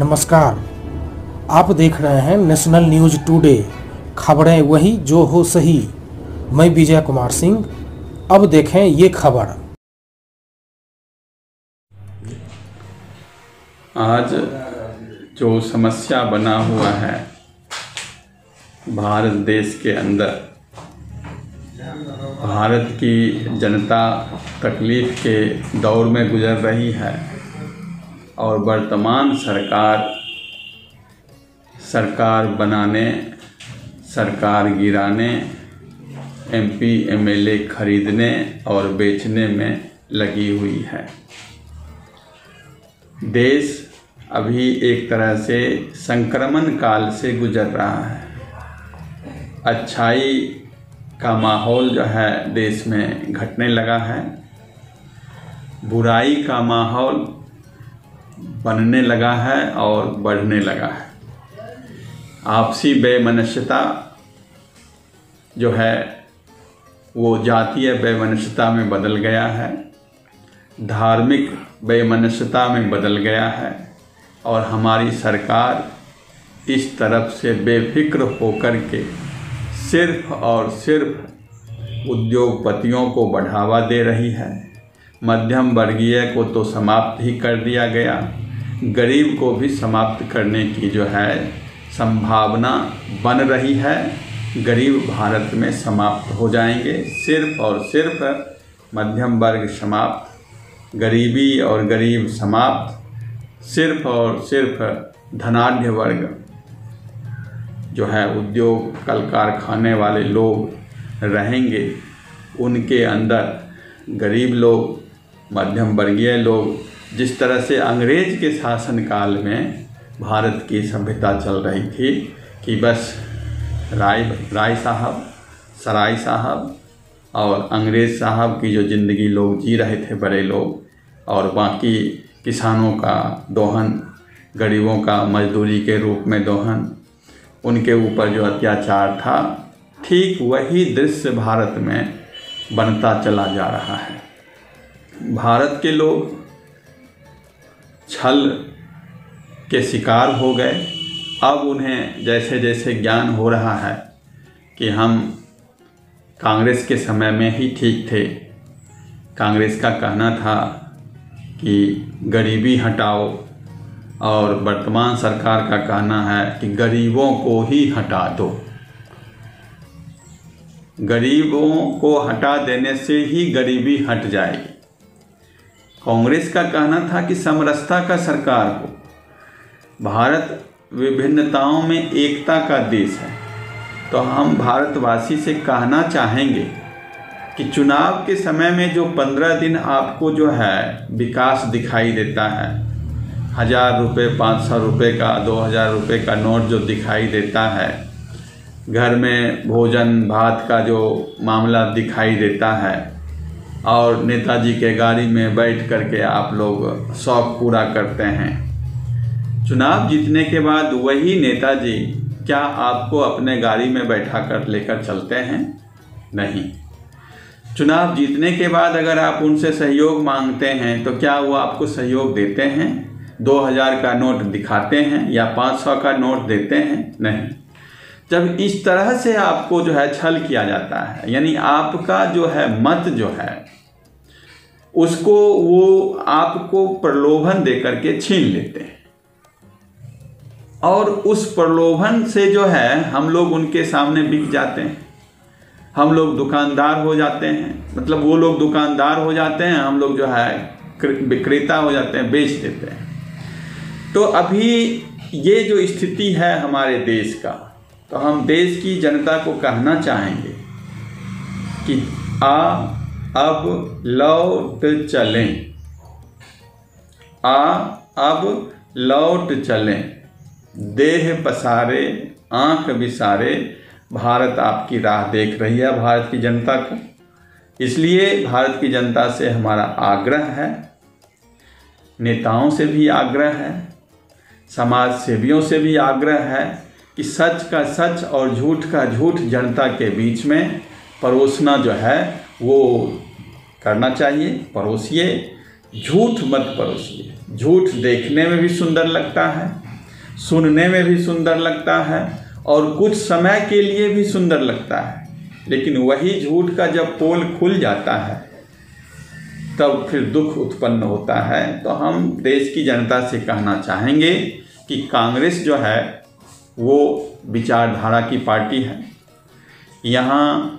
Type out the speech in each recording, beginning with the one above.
नमस्कार, आप देख रहे हैं नेशनल न्यूज टुडे। खबरें वही जो हो सही। मैं विजय कुमार सिंह। अब देखें ये खबर। आज जो समस्या बना हुआ है भारत देश के अंदर, भारत की जनता तकलीफ के दौर में गुजर रही है और वर्तमान सरकार बनाने, सरकार गिराने, एमपी एमएलए खरीदने और बेचने में लगी हुई है। देश अभी एक तरह से संक्रमण काल से गुजर रहा है। अच्छाई का माहौल जो है देश में घटने लगा है, बुराई का माहौल बनने लगा है और बढ़ने लगा है। आपसी बेमनस्यता जो है वो जातीय बेमनस्यता में बदल गया है, धार्मिक बेमनस्यता में बदल गया है और हमारी सरकार इस तरफ से बेफिक्र होकर के सिर्फ और सिर्फ उद्योगपतियों को बढ़ावा दे रही है। मध्यम वर्गीय को तो समाप्त ही कर दिया गया, गरीब को भी समाप्त करने की जो है संभावना बन रही है। गरीब भारत में समाप्त हो जाएंगे। सिर्फ और सिर्फ मध्यम वर्ग समाप्त, गरीबी और गरीब समाप्त, सिर्फ और सिर्फ धनाढ्य वर्ग जो है उद्योग कल कारखाने वाले लोग रहेंगे। उनके अंदर गरीब लोग, मध्यम वर्गीय लोग, जिस तरह से अंग्रेज के शासनकाल में भारत की सभ्यता चल रही थी कि बस राय साहब, सराय साहब और अंग्रेज़ साहब की जो ज़िंदगी लोग जी रहे थे बड़े लोग, और बाकी किसानों का दोहन, गरीबों का मजदूरी के रूप में दोहन, उनके ऊपर जो अत्याचार था, ठीक वही दृश्य भारत में बनता चला जा रहा है। भारत के लोग छल के शिकार हो गए। अब उन्हें जैसे जैसे ज्ञान हो रहा है कि हम कांग्रेस के समय में ही ठीक थे। कांग्रेस का कहना था कि गरीबी हटाओ और वर्तमान सरकार का कहना है कि गरीबों को ही हटा दो। गरीबों को हटा देने से ही गरीबी हट जाएगी। कांग्रेस का कहना था कि समरसता का सरकार हो। भारत विभिन्नताओं में एकता का देश है। तो हम भारतवासी से कहना चाहेंगे कि चुनाव के समय में जो 15 दिन आपको जो है विकास दिखाई देता है, 1000 रुपये, 500 रुपये का, 2000 रुपये का नोट जो दिखाई देता है, घर में भोजन भात का जो मामला दिखाई देता है, और नेताजी के गाड़ी में बैठ करके आप लोग शौक पूरा करते हैं। चुनाव जीतने के बाद वही नेताजी क्या आपको अपने गाड़ी में बैठा कर लेकर चलते हैं? नहीं। चुनाव जीतने के बाद अगर आप उनसे सहयोग मांगते हैं तो क्या वो आपको सहयोग देते हैं? 2000 का नोट दिखाते हैं या 500 का नोट देते हैं? नहीं। जब इस तरह से आपको जो है छल किया जाता है, यानी आपका जो है मत जो है उसको वो आपको प्रलोभन देकर के छीन लेते हैं, और उस प्रलोभन से जो है हम लोग उनके सामने बिक जाते हैं। हम लोग दुकानदार हो जाते हैं, मतलब वो लोग दुकानदार हो जाते हैं, हम लोग जो है विक्रेता हो जाते हैं, बेच देते हैं। तो अभी ये जो स्थिति है हमारे देश का, तो हम देश की जनता को कहना चाहेंगे कि अब लौट चलें, अब लौट चलें, देह पसारे आँख बिसारे, भारत आपकी राह देख रही है, भारत की जनता को। इसलिए भारत की जनता से हमारा आग्रह है, नेताओं से भी आग्रह है, समाज सेवियों से भी आग्रह है कि सच का सच और झूठ का झूठ जनता के बीच में परोसना जो है वो करना चाहिए। परोसिए, झूठ मत परोसिए। झूठ देखने में भी सुंदर लगता है, सुनने में भी सुंदर लगता है और कुछ समय के लिए भी सुंदर लगता है, लेकिन वही झूठ का जब पोल खुल जाता है तब फिर दुख उत्पन्न होता है। तो हम देश की जनता से कहना चाहेंगे कि कांग्रेस जो है वो विचारधारा की पार्टी है। यहाँ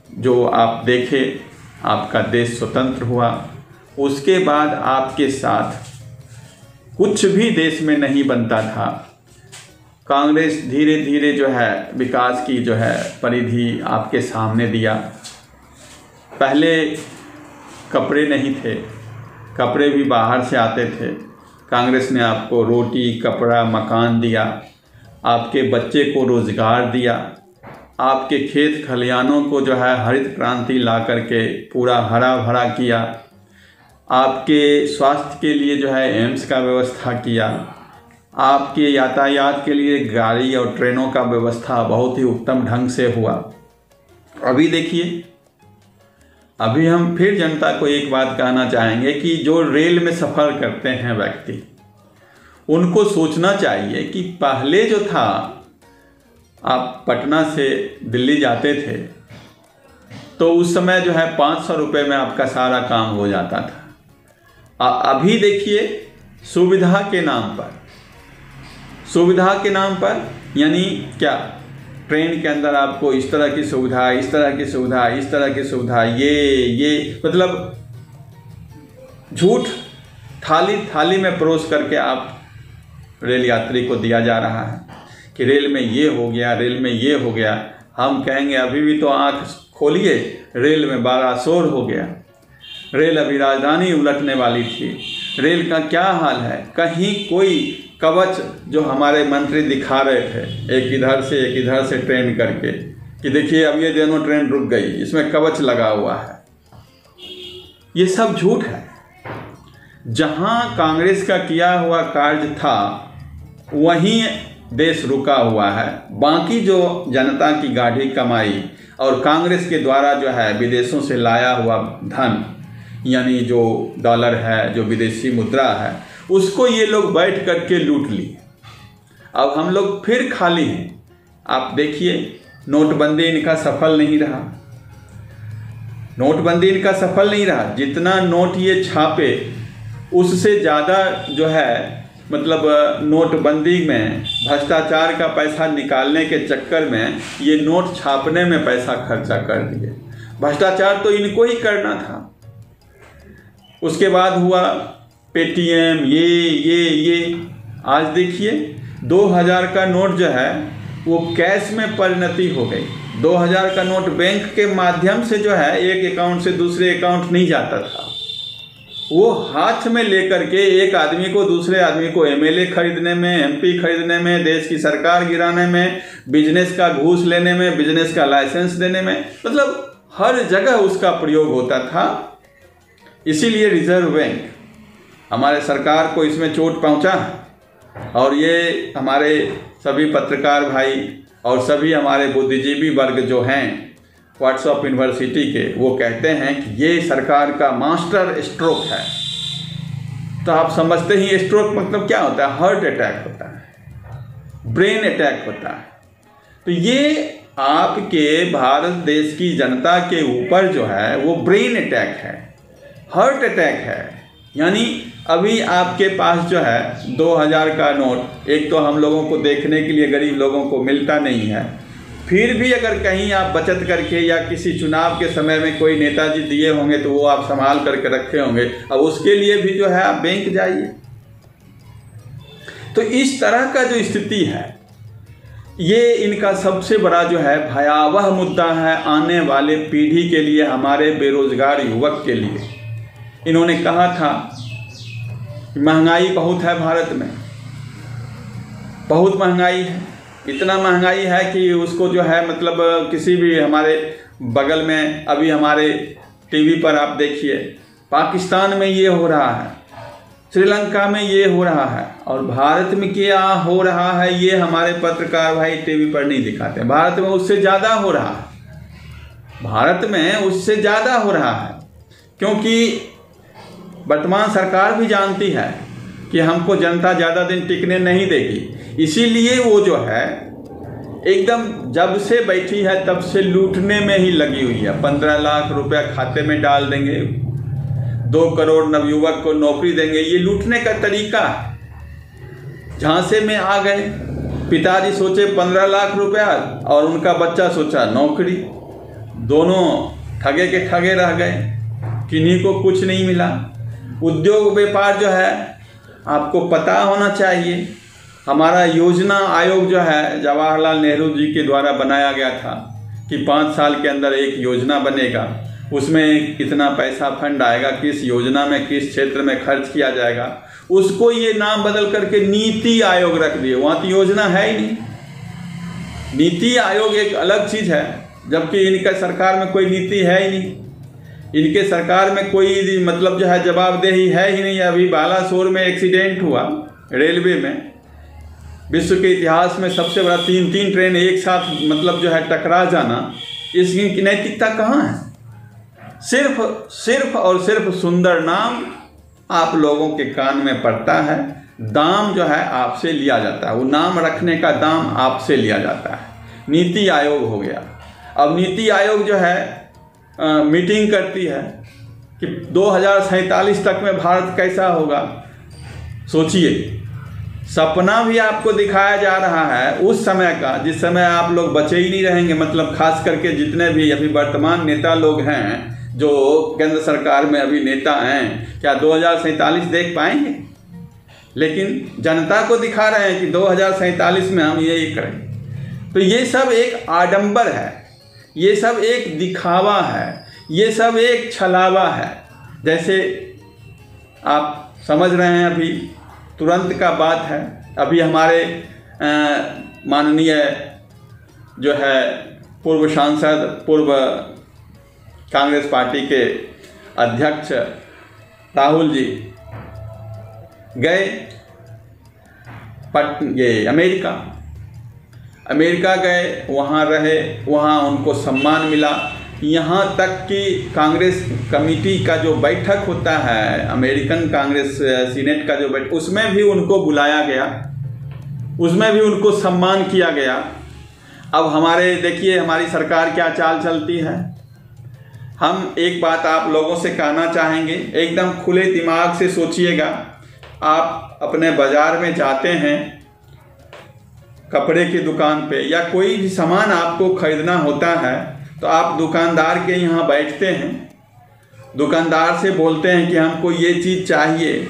जो आप देखें, आपका देश स्वतंत्र हुआ, उसके बाद आपके साथ कुछ भी देश में नहीं बनता था। कांग्रेस धीरे धीरे जो है विकास की जो है परिधि आपके सामने दिया। पहले कपड़े नहीं थे, कपड़े भी बाहर से आते थे। कांग्रेस ने आपको रोटी, कपड़ा, मकान दिया, आपके बच्चे को रोज़गार दिया, आपके खेत खलिहानों को जो है हरित क्रांति ला करके पूरा हरा भरा किया, आपके स्वास्थ्य के लिए जो है एम्स का व्यवस्था किया, आपके यातायात के लिए गाड़ी और ट्रेनों का व्यवस्था बहुत ही उत्तम ढंग से हुआ। अभी देखिए, अभी हम फिर जनता को एक बात कहना चाहेंगे कि जो रेल में सफ़र करते हैं व्यक्ति, उनको सोचना चाहिए कि पहले जो था, आप पटना से दिल्ली जाते थे तो उस समय जो है 500 रुपये में आपका सारा काम हो जाता था। अभी देखिए, सुविधा के नाम पर यानी क्या, ट्रेन के अंदर आपको इस तरह की सुविधा, इस तरह की सुविधा, इस तरह की सुविधा, ये मतलब झूठ थाली थाली में परोस करके आप रेल यात्री को दिया जा रहा है कि रेल में ये हो गया, रेल में ये हो गया। हम कहेंगे अभी भी तो आँख खोलिए, रेल में 12 शोर हो गया। रेल अभी राजधानी उलटने वाली थी। रेल का क्या हाल है, कहीं कोई कवच जो हमारे मंत्री दिखा रहे थे, एक इधर से ट्रेन करके कि देखिए अब ये दोनों ट्रेन रुक गई, इसमें कवच लगा हुआ है, ये सब झूठ है। जहां कांग्रेस का किया हुआ कार्य था वहीं देश रुका हुआ है। बाकी जो जनता की गाढ़ी कमाई और कांग्रेस के द्वारा जो है विदेशों से लाया हुआ धन, यानी जो डॉलर है, जो विदेशी मुद्रा है, उसको ये लोग बैठ करके लूट लिए। अब हम लोग फिर खाली हैं। आप देखिए, नोटबंदी इनका सफल नहीं रहा। नोटबंदी इनका सफल नहीं रहा। जितना नोट ये छापे उससे ज़्यादा जो है मतलब नोटबंदी में भ्रष्टाचार का पैसा निकालने के चक्कर में ये नोट छापने में पैसा खर्चा कर दिए। भ्रष्टाचार तो इनको ही करना था। उसके बाद हुआ पेटीएम, ये आज देखिए 2000 का नोट जो है वो कैश में परिणति हो गई। 2000 का नोट बैंक के माध्यम से जो है एक अकाउंट से दूसरे अकाउंट नहीं जाता था, वो हाथ में लेकर के एक आदमी को दूसरे आदमी को एमएलए खरीदने में, एमपी खरीदने में, देश की सरकार गिराने में, बिजनेस का घूस लेने में, बिजनेस का लाइसेंस देने में, मतलब हर जगह उसका प्रयोग होता था। इसीलिए रिजर्व बैंक हमारे सरकार को इसमें चोट पहुंचा और ये हमारे सभी पत्रकार भाई और सभी हमारे बुद्धिजीवी वर्ग जो हैं व्हाट्सएप यूनिवर्सिटी के, वो कहते हैं कि ये सरकार का मास्टर स्ट्रोक है। तो आप समझते ही स्ट्रोक मतलब क्या होता है? हार्ट अटैक होता है, ब्रेन अटैक होता है। तो ये आपके भारत देश की जनता के ऊपर जो है वो ब्रेन अटैक है, हार्ट अटैक है। यानी अभी आपके पास जो है 2000 का नोट, एक तो हम लोगों को देखने के लिए गरीब लोगों को मिलता नहीं है, फिर भी अगर कहीं आप बचत करके या किसी चुनाव के समय में कोई नेताजी दिए होंगे तो वो आप संभाल करके रखे होंगे, अब उसके लिए भी जो है आप बैंक जाइए। तो इस तरह का जो स्थिति है, ये इनका सबसे बड़ा जो है भयावह मुद्दा है आने वाले पीढ़ी के लिए, हमारे बेरोजगार युवक के लिए। इन्होंने कहा था कि महंगाई बहुत है भारत में, बहुत महंगाई है, इतना महंगाई है कि उसको जो है मतलब किसी भी हमारे बगल में, अभी हमारे टीवी पर आप देखिए पाकिस्तान में ये हो रहा है, श्रीलंका में ये हो रहा है, और भारत में क्या हो रहा है ये हमारे पत्रकार भाई टीवी पर नहीं दिखाते। भारत में उससे ज़्यादा हो रहा है, भारत में उससे ज़्यादा हो रहा है, क्योंकि वर्तमान सरकार भी जानती है कि हमको जनता ज़्यादा दिन टिकने नहीं देगी। इसीलिए वो जो है एकदम जब से बैठी है तब से लूटने में ही लगी हुई है। 15 लाख रुपया खाते में डाल देंगे, 2 करोड़ नवयुवक को नौकरी देंगे, ये लूटने का तरीका है। झांसे में आ गए, पिताजी सोचे 15 लाख रुपया और उनका बच्चा सोचा नौकरी, दोनों ठगे के ठगे रह गए, किन्हीं को कुछ नहीं मिला। उद्योग व्यापार जो है आपको पता होना चाहिए, हमारा योजना आयोग जो है जवाहरलाल नेहरू जी के द्वारा बनाया गया था कि 5 साल के अंदर एक योजना बनेगा, उसमें कितना पैसा फंड आएगा, किस योजना में किस क्षेत्र में खर्च किया जाएगा, उसको ये नाम बदल करके नीति आयोग रख दिए। वहाँ तो योजना है ही नहीं, नीति आयोग एक अलग चीज़ है, जबकि इनका सरकार में कोई नीति है ही नहीं, इनके सरकार में कोई मतलब जो है जवाबदेही है ही नहीं। अभी बालासोर में एक्सीडेंट हुआ रेलवे में, विश्व के इतिहास में सबसे बड़ा 3 ट्रेन एक साथ मतलब जो है टकरा जाना, इसकी नैतिकता कहाँ है? सिर्फ और सिर्फ सुंदर नाम आप लोगों के कान में पड़ता है, दाम जो है आपसे लिया जाता है, वो नाम रखने का दाम आपसे लिया जाता है। नीति आयोग हो गया। अब नीति आयोग जो है मीटिंग करती है कि 2047 तक में भारत कैसा होगा। सोचिए, सपना भी आपको दिखाया जा रहा है उस समय का जिस समय आप लोग बचे ही नहीं रहेंगे। मतलब खास करके जितने भी अभी वर्तमान नेता लोग हैं, जो केंद्र सरकार में अभी नेता हैं, क्या 2047 देख पाएंगे? लेकिन जनता को दिखा रहे हैं कि 2047 में हम ये करें। तो ये सब एक आडंबर है, ये सब एक दिखावा है, ये सब एक छलावा है। जैसे आप समझ रहे हैं, अभी तुरंत का बात है, अभी हमारे माननीय जो है पूर्व सांसद, पूर्व कांग्रेस पार्टी के अध्यक्ष राहुल जी गए ये अमेरिका गए, वहाँ रहे, वहाँ उनको सम्मान मिला। यहाँ तक कि कांग्रेस कमेटी का जो बैठक होता है, अमेरिकन कांग्रेस सीनेट का जो बैठक, उसमें भी उनको बुलाया गया, उसमें भी उनको सम्मान किया गया। अब हमारे देखिए हमारी सरकार क्या चाल चलती है। हम एक बात आप लोगों से कहना चाहेंगे, एकदम खुले दिमाग से सोचिएगा। आप अपने बाज़ार में जाते हैं, कपड़े की दुकान पे या कोई भी सामान आपको खरीदना होता है, तो आप दुकानदार के यहाँ बैठते हैं, दुकानदार से बोलते हैं कि हमको ये चीज़ चाहिए,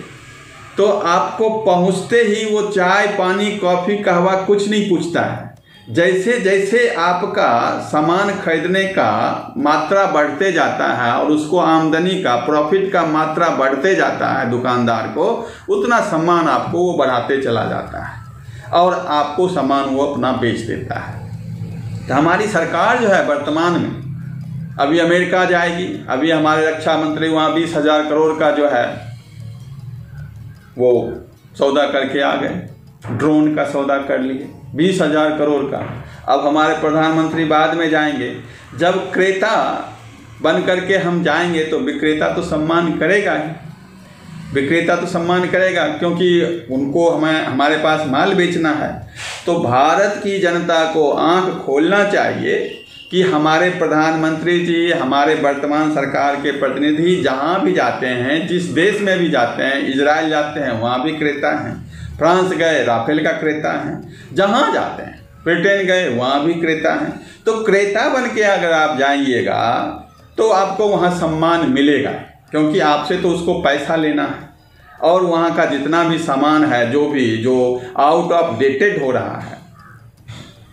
तो आपको पहुँचते ही वो चाय पानी कॉफ़ी कहवा कुछ नहीं पूछता है। जैसे जैसे आपका सामान खरीदने का मात्रा बढ़ते जाता है और उसको आमदनी का प्रॉफिट का मात्रा बढ़ते जाता है दुकानदार को, उतना सामान आपको वो बढ़ाते चला जाता है और आपको सामान वो अपना बेच देता है। तो हमारी सरकार जो है वर्तमान में अभी अमेरिका जाएगी, अभी हमारे रक्षा मंत्री वहाँ 20,000 करोड़ का जो है वो सौदा करके आ गए, ड्रोन का सौदा कर लिए 20,000 करोड़ का। अब हमारे प्रधानमंत्री बाद में जाएंगे, जब क्रेता बन करके हम जाएंगे तो विक्रेता तो सम्मान करेगा ही, विक्रेता तो सम्मान करेगा, क्योंकि उनको हमारे पास माल बेचना है। तो भारत की जनता को आंख खोलना चाहिए कि हमारे प्रधानमंत्री जी, हमारे वर्तमान सरकार के प्रतिनिधि जहाँ भी जाते हैं, जिस देश में भी जाते हैं, इजराइल जाते हैं वहाँ भी क्रेता हैं, फ्रांस गए राफेल का क्रेता हैं, जहाँ जाते हैं, ब्रिटेन गए वहाँ भी क्रेता हैं। तो क्रेता बन के अगर आप जाइएगा तो आपको वहाँ सम्मान मिलेगा, क्योंकि आपसे तो उसको पैसा लेना है। और वहाँ का जितना भी सामान है, जो आउट ऑफ डेटेड हो रहा है,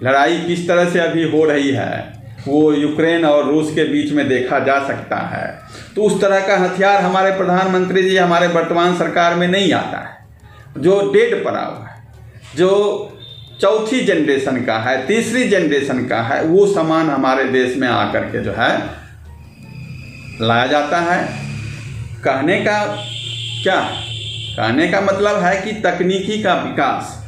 लड़ाई किस तरह से अभी हो रही है वो यूक्रेन और रूस के बीच में देखा जा सकता है। तो उस तरह का हथियार हमारे प्रधानमंत्री जी, हमारे वर्तमान सरकार में नहीं आता है। जो डेड पड़ा हुआ है, जो चौथी जनरेशन का है, तीसरी जनरेशन का है, वो सामान हमारे देश में आकर के जो है लाया जाता है। कहने का क्या, कहने का मतलब है कि तकनीकी का विकास,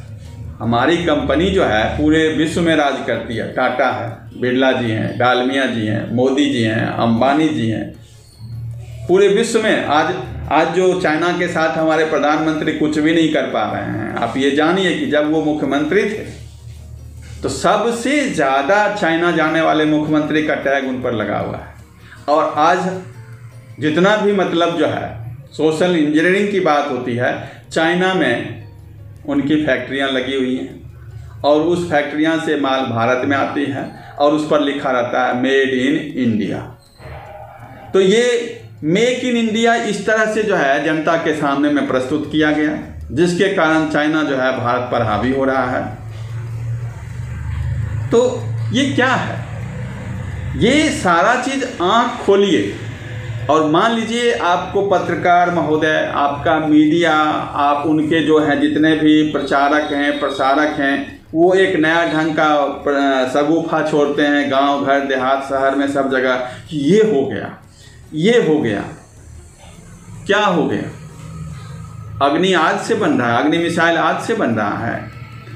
हमारी कंपनी जो है पूरे विश्व में राज करती है। टाटा है, बिरला जी हैं, डालमिया जी हैं, मोदी जी हैं, अंबानी जी हैं, पूरे विश्व में आज आज जो चाइना के साथ हमारे प्रधानमंत्री कुछ भी नहीं कर पा रहे हैं, आप ये जानिए कि जब वो मुख्यमंत्री थे तो सबसे ज़्यादा चाइना जाने वाले मुख्यमंत्री का टैग उन पर लगा हुआ है। और आज जितना भी मतलब जो है सोशल इंजीनियरिंग की बात होती है, चाइना में उनकी फैक्ट्रियां लगी हुई हैं और उस फैक्ट्रियां से माल भारत में आती है और उस पर लिखा रहता है मेड इन इंडिया। तो ये मेक इन इंडिया इस तरह से जो है जनता के सामने में प्रस्तुत किया गया, जिसके कारण चाइना जो है भारत पर हावी हो रहा है। तो ये क्या है, ये सारा चीज़ आँख खोलिए और मान लीजिए आपको पत्रकार महोदय, आपका मीडिया, आप उनके जो है जितने भी प्रचारक हैं, प्रसारक हैं, वो एक नया ढंग का शगुफा छोड़ते हैं गांव, घर, देहात, शहर में सब जगह, ये हो गया, ये हो गया। क्या हो गया? अग्नि आज से बन रहा है, अग्नि मिसाइल आज से बन रहा है,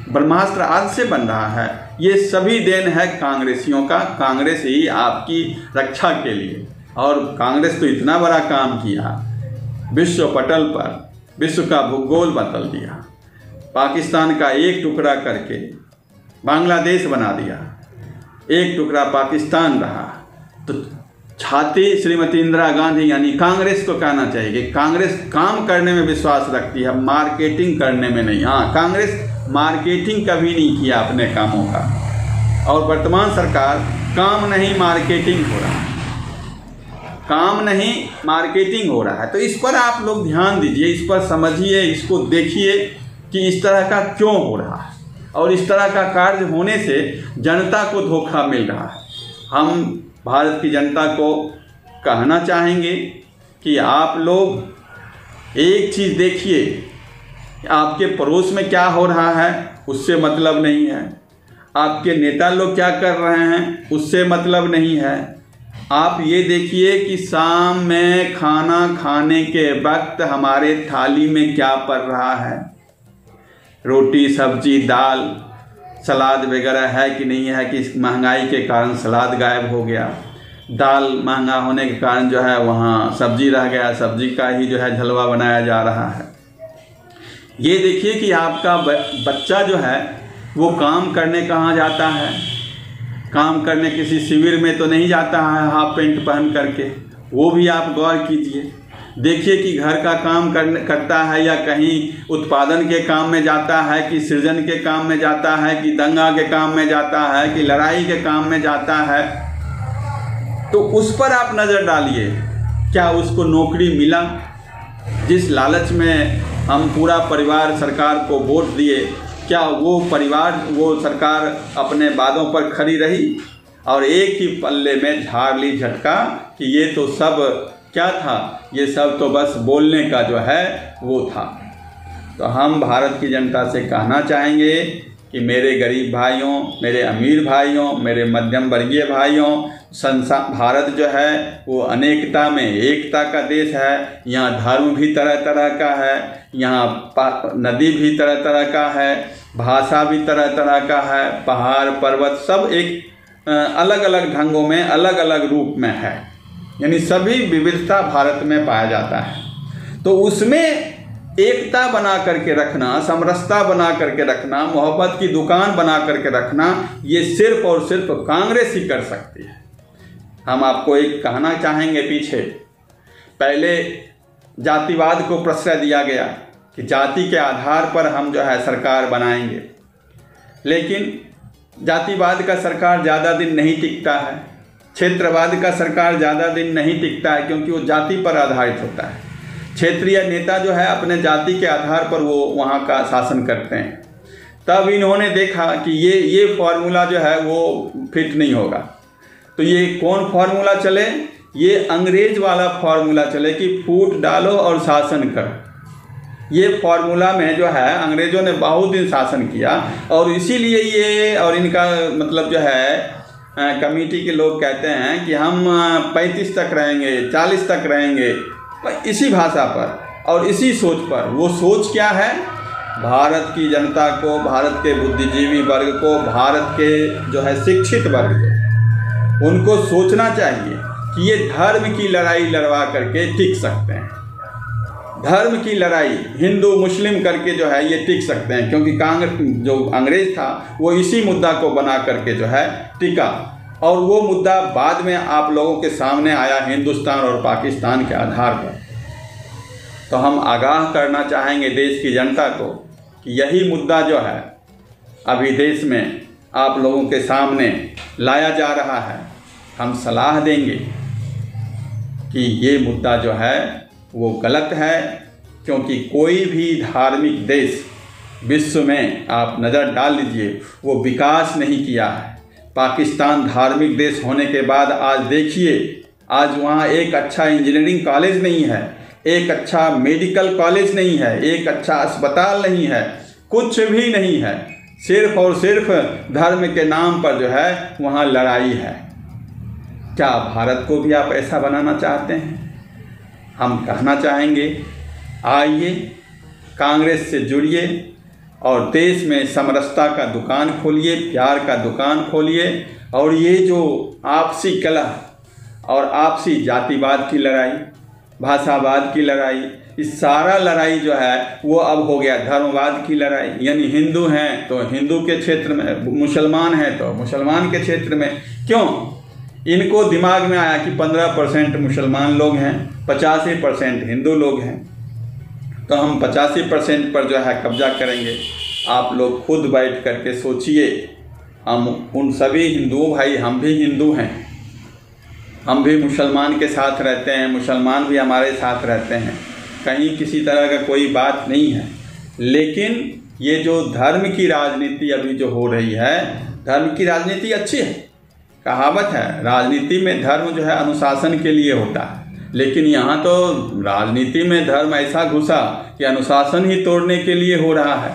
ब्रह्मास्त्र आज से बन रहा है। ये सभी देन है कांग्रेसियों का। कांग्रेस ही आपकी रक्षा के लिए, और कांग्रेस तो इतना बड़ा काम किया, विश्व पटल पर विश्व का भूगोल बदल दिया, पाकिस्तान का एक टुकड़ा करके बांग्लादेश बना दिया, एक टुकड़ा पाकिस्तान रहा। तो छाती श्रीमती इंदिरा गांधी यानी कांग्रेस को कहना चाहिए कि कांग्रेस काम करने में विश्वास रखती है, मार्केटिंग करने में नहीं। हाँ, कांग्रेस मार्केटिंग कभी नहीं किया अपने कामों का, और वर्तमान सरकार काम नहीं मार्केटिंग हो रहा है, काम नहीं मार्केटिंग हो रहा है। तो इस पर आप लोग ध्यान दीजिए, इस पर समझिए, इसको देखिए कि इस तरह का क्यों हो रहा है, और इस तरह का कार्य होने से जनता को धोखा मिल रहा है। हम भारत की जनता को कहना चाहेंगे कि आप लोग एक चीज़ देखिए, आपके पड़ोस में क्या हो रहा है उससे मतलब नहीं है, आपके नेता लोग क्या कर रहे हैं उससे मतलब नहीं है। आप ये देखिए कि शाम में खाना खाने के वक्त हमारे थाली में क्या पड़ रहा है, रोटी, सब्जी, दाल, सलाद वगैरह है कि नहीं है, कि इस महंगाई के कारण सलाद गायब हो गया, दाल महंगा होने के कारण जो है वहाँ सब्जी रह गया, सब्जी का ही जो है झलवा बनाया जा रहा है। ये देखिए कि आपका बच्चा जो है वो काम करने कहाँ जाता है, काम करने किसी शिविर में तो नहीं जाता है हाफ पेंट पहन करके, वो भी आप गौर कीजिए। देखिए कि घर का काम करता है या कहीं उत्पादन के काम में जाता है, कि सृजन के काम में जाता है, कि दंगा के काम में जाता है, कि लड़ाई के काम में जाता है। तो उस पर आप नज़र डालिए, क्या उसको नौकरी मिला? जिस लालच में हम पूरा परिवार सरकार को वोट दिए, क्या वो परिवार, वो सरकार अपने वादों पर खड़ी रही? और एक ही पल्ले में झाड़ ली झटका कि ये तो सब क्या था, ये सब तो बस बोलने का जो है वो था। तो हम भारत की जनता से कहना चाहेंगे कि मेरे गरीब भाइयों, मेरे अमीर भाइयों, मेरे मध्यम वर्गीय भाइयों, भारत जो है वो अनेकता में एकता का देश है। यहाँ धर्म भी तरह तरह का है, यहाँ नदी भी तरह तरह का है, भाषा भी तरह तरह का है, पहाड़ पर्वत सब एक अलग अलग ढंगों में, अलग अलग रूप में है, यानी सभी विविधता भारत में पाया जाता है। तो उसमें एकता बना करके रखना, समरसता बना करके रखना, मोहब्बत की दुकान बना करके रखना, ये सिर्फ और सिर्फ कांग्रेस ही कर सकती है। हम आपको एक कहना चाहेंगे, पीछे पहले जातिवाद को प्रश्रय दिया गया कि जाति के आधार पर हम जो है सरकार बनाएंगे, लेकिन जातिवाद का सरकार ज़्यादा दिन नहीं टिकता है, क्षेत्रवाद का सरकार ज़्यादा दिन नहीं टिकता है, क्योंकि वो जाति पर आधारित होता है। क्षेत्रीय नेता जो है अपने जाति के आधार पर वो वहाँ का शासन करते हैं। तब इन्होंने देखा कि ये फॉर्मूला जो है वो फिट नहीं होगा, तो ये कौन फार्मूला चले? ये अंग्रेज वाला फार्मूला चले कि फूट डालो और शासन करो। ये फार्मूला में जो है अंग्रेज़ों ने बहुत दिन शासन किया, और इसीलिए ये और इनका मतलब जो है कमेटी के लोग कहते हैं कि हम 35 तक रहेंगे, 40 तक रहेंगे, इसी भाषा पर और इसी सोच पर। वो सोच क्या है? भारत की जनता को, भारत के बुद्धिजीवी वर्ग को, भारत के जो है शिक्षित वर्ग को, उनको सोचना चाहिए कि ये धर्म की लड़ाई लड़वा करके टिक सकते हैं। धर्म की लड़ाई हिंदू मुस्लिम करके जो है ये टिक सकते हैं, क्योंकि कांग्रेस जो अंग्रेज था वो इसी मुद्दा को बना करके जो है टिका, और वो मुद्दा बाद में आप लोगों के सामने आया हिंदुस्तान और पाकिस्तान के आधार पर। तो हम आगाह करना चाहेंगे देश की जनता को कि यही मुद्दा जो है अभी देश में आप लोगों के सामने लाया जा रहा है। हम सलाह देंगे कि ये मुद्दा जो है वो गलत है, क्योंकि कोई भी धार्मिक देश विश्व में आप नज़र डाल लीजिए वो विकास नहीं किया है। पाकिस्तान धार्मिक देश होने के बाद आज देखिए, आज वहाँ एक अच्छा इंजीनियरिंग कॉलेज नहीं है, एक अच्छा मेडिकल कॉलेज नहीं है, एक अच्छा अस्पताल नहीं है, कुछ भी नहीं है। सिर्फ और सिर्फ धर्म के नाम पर जो है वहाँ लड़ाई है। क्या भारत को भी आप ऐसा बनाना चाहते हैं? हम कहना चाहेंगे, आइए कांग्रेस से जुड़िए और देश में समरसता का दुकान खोलिए, प्यार का दुकान खोलिए, और ये जो आपसी कलह और आपसी जातिवाद की लड़ाई, भाषावाद की लड़ाई, इस सारा लड़ाई जो है वो अब हो गया धर्मवाद की लड़ाई। यानी हिंदू हैं तो हिंदू के क्षेत्र में, मुसलमान हैं तो मुसलमान के क्षेत्र में। क्यों? इनको दिमाग में आया कि 15% मुसलमान लोग हैं, 85% हिंदू लोग हैं, तो हम 85% पर जो है कब्जा करेंगे। आप लोग खुद बैठ करके सोचिए, हम उन सभी हिंदुओं भाई, हम भी हिंदू हैं, हम भी मुसलमान के साथ रहते हैं, मुसलमान भी हमारे साथ रहते हैं, कहीं किसी तरह का कोई बात नहीं है। लेकिन ये जो धर्म की राजनीति अभी जो हो रही है, धर्म की राजनीति अच्छी है। कहावत है राजनीति में धर्म जो है अनुशासन के लिए होता है, लेकिन यहाँ तो राजनीति में धर्म ऐसा घुसा कि अनुशासन ही तोड़ने के लिए हो रहा है।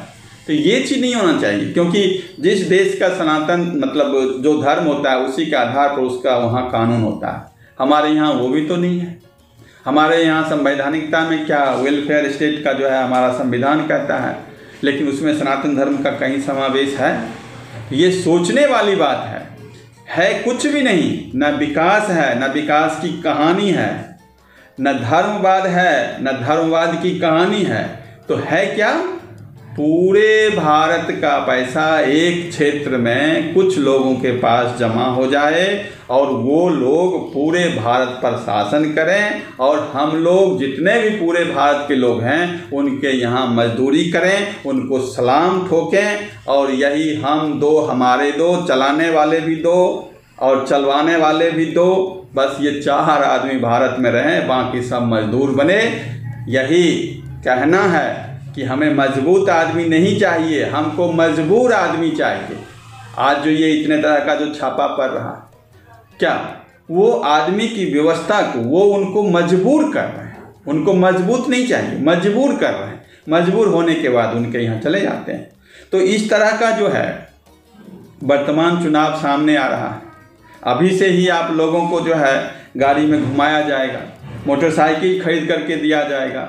तो ये चीज़ नहीं होना चाहिए, क्योंकि जिस देश का सनातन मतलब जो धर्म होता है उसी के आधार पर उसका वहाँ कानून होता है। हमारे यहाँ वो भी तो नहीं है। हमारे यहाँ संवैधानिकता में क्या वेलफेयर स्टेट का जो है हमारा संविधान कहता है, लेकिन उसमें सनातन धर्म का कहीं समावेश है? ये सोचने वाली बात है कुछ भी नहीं। न विकास है, न विकास की कहानी है, न धर्मवाद है, न धर्मवाद की कहानी है। तो है क्या? पूरे भारत का पैसा एक क्षेत्र में कुछ लोगों के पास जमा हो जाए और वो लोग पूरे भारत पर शासन करें, और हम लोग जितने भी पूरे भारत के लोग हैं उनके यहाँ मजदूरी करें, उनको सलाम ठोकें, और यही हम दो हमारे दो, चलाने वाले भी दो और चलवाने वाले भी दो, बस ये 4 आदमी भारत में रहें, बाकी सब मजदूर बने। यही कहना है कि हमें मजबूत आदमी नहीं चाहिए, हमको मजबूर आदमी चाहिए। आज जो ये इतने तरह का जो छापा पड़ रहा, क्या वो आदमी की व्यवस्था को वो उनको मजबूर कर रहे हैं? उनको मजबूत नहीं चाहिए, मजबूर कर रहे हैं। मजबूर होने के बाद उनके यहाँ चले जाते हैं। तो इस तरह का जो है वर्तमान चुनाव सामने आ रहा है। अभी से ही आप लोगों को जो है गाड़ी में घुमाया जाएगा, मोटरसाइकिल खरीद करके दिया जाएगा,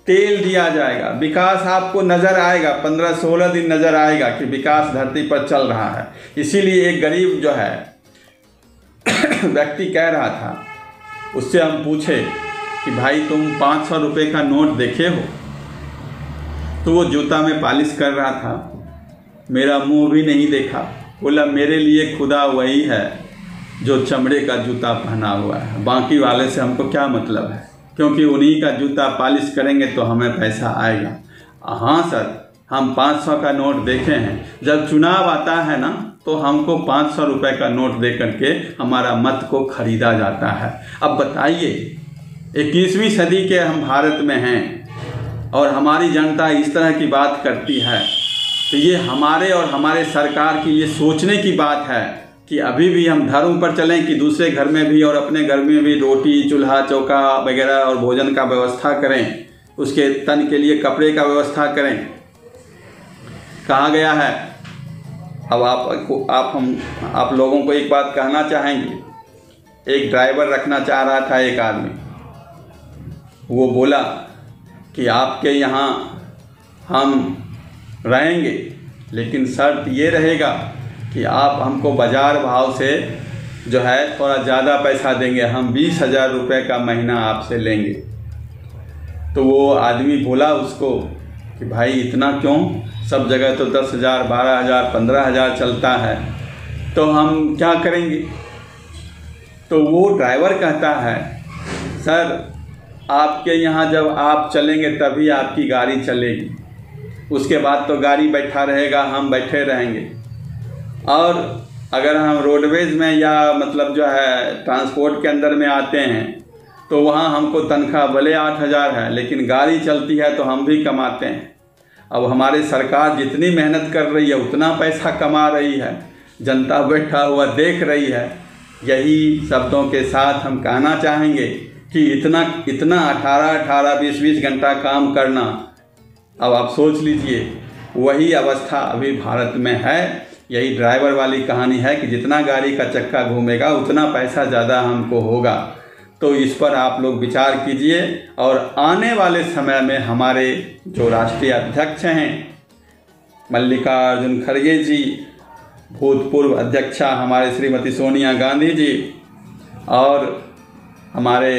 तेल दिया जाएगा, विकास आपको नज़र आएगा, 15-16 दिन नज़र आएगा कि विकास धरती पर चल रहा है। इसीलिए एक गरीब जो है व्यक्ति कह रहा था, उससे हम पूछे कि भाई तुम 500 रुपये का नोट देखे हो? तो वो जूता में पॉलिश कर रहा था, मेरा मुंह भी नहीं देखा, बोला मेरे लिए खुदा वही है जो चमड़े का जूता पहना हुआ है, बाकी वाले से हमको क्या मतलब है, क्योंकि उन्हीं का जूता पॉलिश करेंगे तो हमें पैसा आएगा। हाँ सर, हम 500 का नोट देखे हैं, जब चुनाव आता है ना तो हमको 500 रुपये का नोट दे करके हमारा मत को खरीदा जाता है। अब बताइए, 21वीं सदी के हम भारत में हैं और हमारी जनता इस तरह की बात करती है, तो ये हमारे और हमारे सरकार की ये सोचने की बात है कि अभी भी हम धर्म पर चलें कि दूसरे घर में भी और अपने घर में भी रोटी, चूल्हा, चौका वगैरह और भोजन का व्यवस्था करें, उसके तन के लिए कपड़े का व्यवस्था करें। कहा गया है। अब आप लोगों को एक बात कहना चाहेंगे। एक ड्राइवर रखना चाह रहा था एक आदमी, वो बोला कि आपके यहाँ हम रहेंगे, लेकिन शर्त ये रहेगा कि आप हमको बाज़ार भाव से जो है थोड़ा ज़्यादा पैसा देंगे, हम 20,000 रुपये का महीना आपसे लेंगे। तो वो आदमी बोला उसको कि भाई इतना क्यों, सब जगह तो 10,000, 12,000, 15,000 चलता है, तो हम क्या करेंगे। तो वो ड्राइवर कहता है, सर आपके यहाँ जब आप चलेंगे तभी आपकी गाड़ी चलेगी, उसके बाद तो गाड़ी बैठा रहेगा, हम बैठे रहेंगे। और अगर हम रोडवेज में या मतलब जो है ट्रांसपोर्ट के अंदर में आते हैं तो वहाँ हमको तनख्वाह भले 8,000 है, लेकिन गाड़ी चलती है तो हम भी कमाते हैं। अब हमारी सरकार जितनी मेहनत कर रही है उतना पैसा कमा रही है, जनता बैठा हुआ देख रही है। यही शब्दों के साथ हम कहना चाहेंगे कि इतना 18, 20 घंटा काम करना, अब आप सोच लीजिए वही अवस्था अभी भारत में है। यही ड्राइवर वाली कहानी है कि जितना गाड़ी का चक्का घूमेगा उतना पैसा ज़्यादा हमको होगा। तो इस पर आप लोग विचार कीजिए और आने वाले समय में हमारे जो राष्ट्रीय अध्यक्ष हैं मल्लिकार्जुन खड़गे जी, भूतपूर्व अध्यक्षा हमारे श्रीमती सोनिया गांधी जी, और हमारे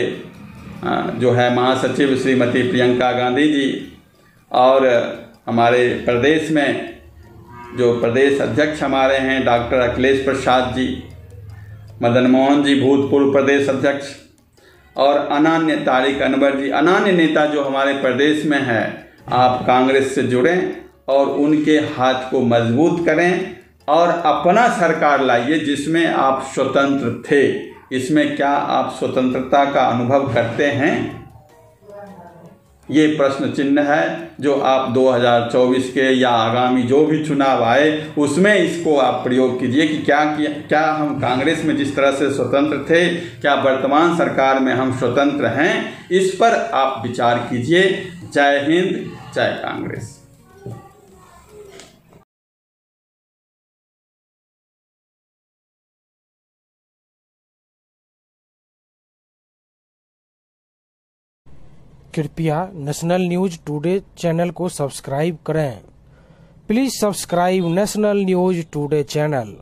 जो है महासचिव श्रीमती प्रियंका गांधी जी, और हमारे प्रदेश में जो प्रदेश अध्यक्ष हमारे हैं डॉक्टर अखिलेश प्रसाद जी, मदन मोहन जी भूतपूर्व प्रदेश अध्यक्ष, और अनन्य तारिक अनवर जी, अनन्य नेता जो हमारे प्रदेश में है। आप कांग्रेस से जुड़ें और उनके हाथ को मजबूत करें और अपना सरकार लाइए जिसमें आप स्वतंत्र थे। इसमें क्या आप स्वतंत्रता का अनुभव करते हैं? ये प्रश्न चिन्ह है जो आप 2024 के या आगामी जो भी चुनाव आए उसमें इसको आप प्रयोग कीजिए कि क्या हम कांग्रेस में जिस तरह से स्वतंत्र थे, क्या वर्तमान सरकार में हम स्वतंत्र हैं? इस पर आप विचार कीजिए। जय हिंद, जय कांग्रेस। कृपया नेशनल न्यूज टुडे चैनल को सब्सक्राइब करें। Please subscribe national news today channel.